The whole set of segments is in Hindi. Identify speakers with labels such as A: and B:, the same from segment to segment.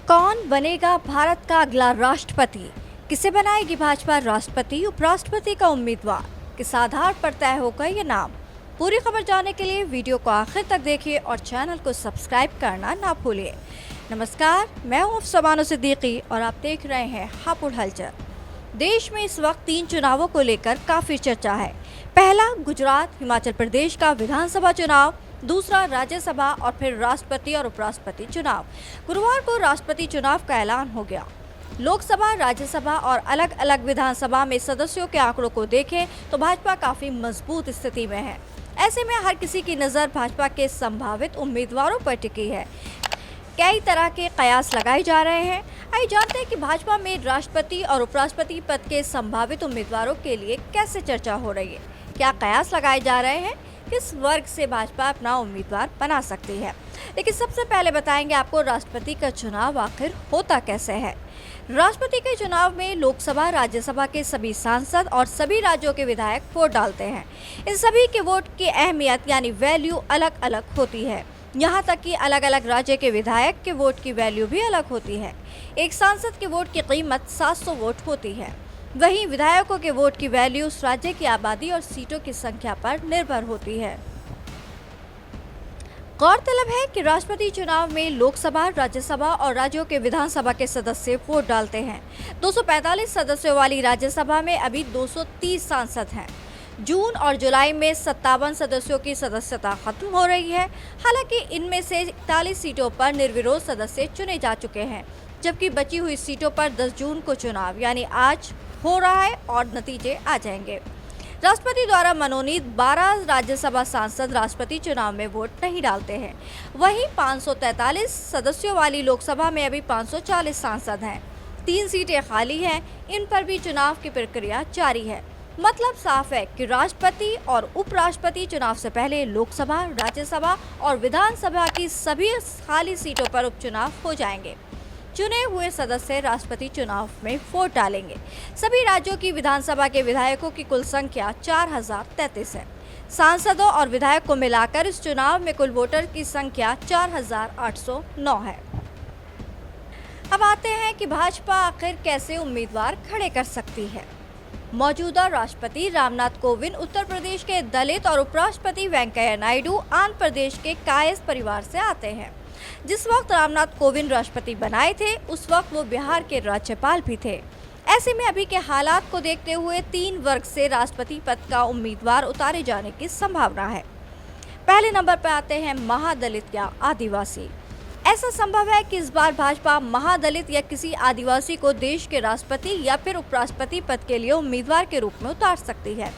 A: कौन बनेगा भारत का अगला राष्ट्रपति? किसे बनाएगी भाजपा राष्ट्रपति उपराष्ट्रपति का उम्मीदवार? किस आधार पर तय होगा ये नाम? पूरी खबर जानने के लिए वीडियो को आखिर तक देखिए और चैनल को सब्सक्राइब करना ना भूलिए। नमस्कार, मैं हूँ सबानो सिद्दीकी और आप देख रहे हैं हापुड़ हलचल। देश में इस वक्त 3 चुनावों को लेकर काफी चर्चा है। पहला गुजरात हिमाचल प्रदेश का विधानसभा चुनाव, दूसरा राज्यसभा और फिर राष्ट्रपति और उपराष्ट्रपति चुनाव। गुरुवार को राष्ट्रपति चुनाव का ऐलान हो गया। लोकसभा, राज्यसभा और अलग अलग विधानसभा में सदस्यों के आंकड़ों को देखें तो भाजपा काफी मजबूत स्थिति में है। ऐसे में हर किसी की नजर भाजपा के संभावित उम्मीदवारों पर टिकी है। कई तरह के कयास लगाए जा रहे हैं। आइए जानते हैं कि भाजपा में राष्ट्रपति और उपराष्ट्रपति पद के संभावित उम्मीदवारों के लिए कैसे चर्चा हो रही है, क्या कयास लगाए जा रहे हैं, किस वर्ग से भाजपा अपना उम्मीदवार बना सकती है। लेकिन सबसे पहले बताएंगे आपको राष्ट्रपति का चुनाव आखिर होता कैसे है। राष्ट्रपति के चुनाव में लोकसभा, राज्यसभा के सभी सांसद और सभी राज्यों के विधायक वोट डालते हैं। इन सभी के वोट की अहमियत यानी वैल्यू अलग अलग होती है। यहाँ तक कि अलग अलग राज्य के विधायक के वोट की वैल्यू भी अलग होती है। एक सांसद के वोट की कीमत 700 वोट होती है। वहीं विधायकों के वोट की वैल्यू उस राज्य की आबादी और सीटों की संख्या पर निर्भर होती है। गौरतलब है कि राष्ट्रपति चुनाव में लोकसभा, राज्यसभा और राज्यों के विधानसभा के सदस्य वोट डालते हैं। 245 सदस्यों वाली राज्यसभा में अभी 230 सांसद हैं। जून और जुलाई में 57 सदस्यों की सदस्यता खत्म हो रही है। हालांकि इनमें से 41 सीटों पर निर्विरोध सदस्य चुने जा चुके हैं, जबकि बची हुई सीटों पर 10 जून को चुनाव यानी आज हो रहा है और नतीजे आ जाएंगे। राष्ट्रपति द्वारा मनोनीत 12 राज्यसभा सांसद राष्ट्रपति चुनाव में वोट नहीं डालते हैं। वहीं 543 सदस्यों वाली लोकसभा में अभी 540 सांसद हैं। 3 सीटें खाली हैं, इन पर भी चुनाव की प्रक्रिया जारी है। मतलब साफ है कि राष्ट्रपति और उपराष्ट्रपति चुनाव से पहले लोकसभा, राज्यसभा और विधानसभा की सभी खाली सीटों पर उपचुनाव हो जाएंगे। चुने हुए सदस्य राष्ट्रपति चुनाव में वोट डालेंगे। सभी राज्यों की विधानसभा के विधायकों की कुल संख्या 4033 है। सांसदों और विधायक को मिलाकर इस चुनाव में कुल वोटर की संख्या 4809 है। अब आते हैं कि भाजपा आखिर कैसे उम्मीदवार खड़े कर सकती है। मौजूदा राष्ट्रपति रामनाथ कोविंद उत्तर प्रदेश के दलित और उपराष्ट्रपति वेंकैया नायडू आंध्र प्रदेश के कायस्थ परिवार से आते हैं। जिस वक्त रामनाथ कोविंद राष्ट्रपति बनाए थे उस वक्त वो बिहार के राज्यपाल भी थे। ऐसे में अभी के हालात को देखते हुए 3 वर्ग से राष्ट्रपति पद का उम्मीदवार उतारे जाने की संभावना है। पहले नंबर पर आते हैं महादलित या आदिवासी। ऐसा संभव है कि इस बार भाजपा महादलित या किसी आदिवासी को देश के राष्ट्रपति या फिर उपराष्ट्रपति पद के लिए उम्मीदवार के रूप में उतार सकती है।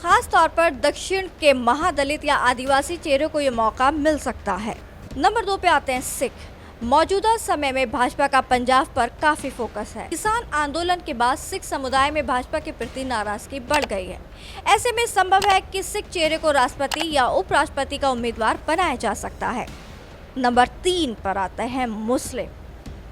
A: खास तौर पर दक्षिण के महादलित या आदिवासी चेहरे को ये मौका मिल सकता है। नंबर 2 पे आते हैं सिख। मौजूदा समय में भाजपा का पंजाब पर काफी फोकस है। किसान आंदोलन के बाद सिख समुदाय में भाजपा के प्रति नाराजगी बढ़ गई है। ऐसे में संभव है कि सिख चेहरे को राष्ट्रपति या उपराष्ट्रपति का उम्मीदवार बनाया जा सकता है। नंबर 3 पर आता है मुस्लिम।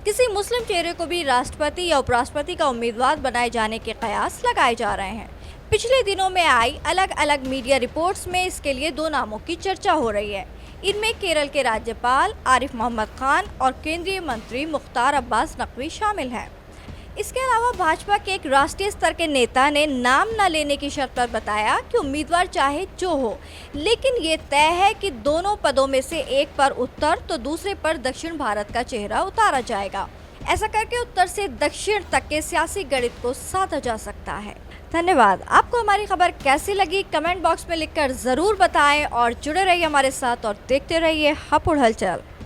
A: किसी मुस्लिम चेहरे को भी राष्ट्रपति या उपराष्ट्रपति का उम्मीदवार बनाए जाने के कयास लगाए जा रहे हैं। पिछले दिनों में आई अलग अलग मीडिया रिपोर्ट्स में इसके लिए 2 नामों की चर्चा हो रही है। इनमें केरल के राज्यपाल आरिफ मोहम्मद खान और केंद्रीय मंत्री मुख्तार अब्बास नकवी शामिल हैं। इसके अलावा भाजपा के एक राष्ट्रीय स्तर के नेता ने नाम न लेने की शर्त पर बताया कि उम्मीदवार चाहे जो हो, लेकिन ये तय है कि दोनों पदों में से एक पर उत्तर तो दूसरे पर दक्षिण भारत का चेहरा उतारा जाएगा। ऐसा करके उत्तर से दक्षिण तक के सियासी गणित को साधा जा सकता है। धन्यवाद। आपको हमारी खबर कैसी लगी कमेंट बॉक्स में लिखकर जरूर बताएं और जुड़े रहिए हमारे साथ और देखते रहिए हापुड़ हलचल।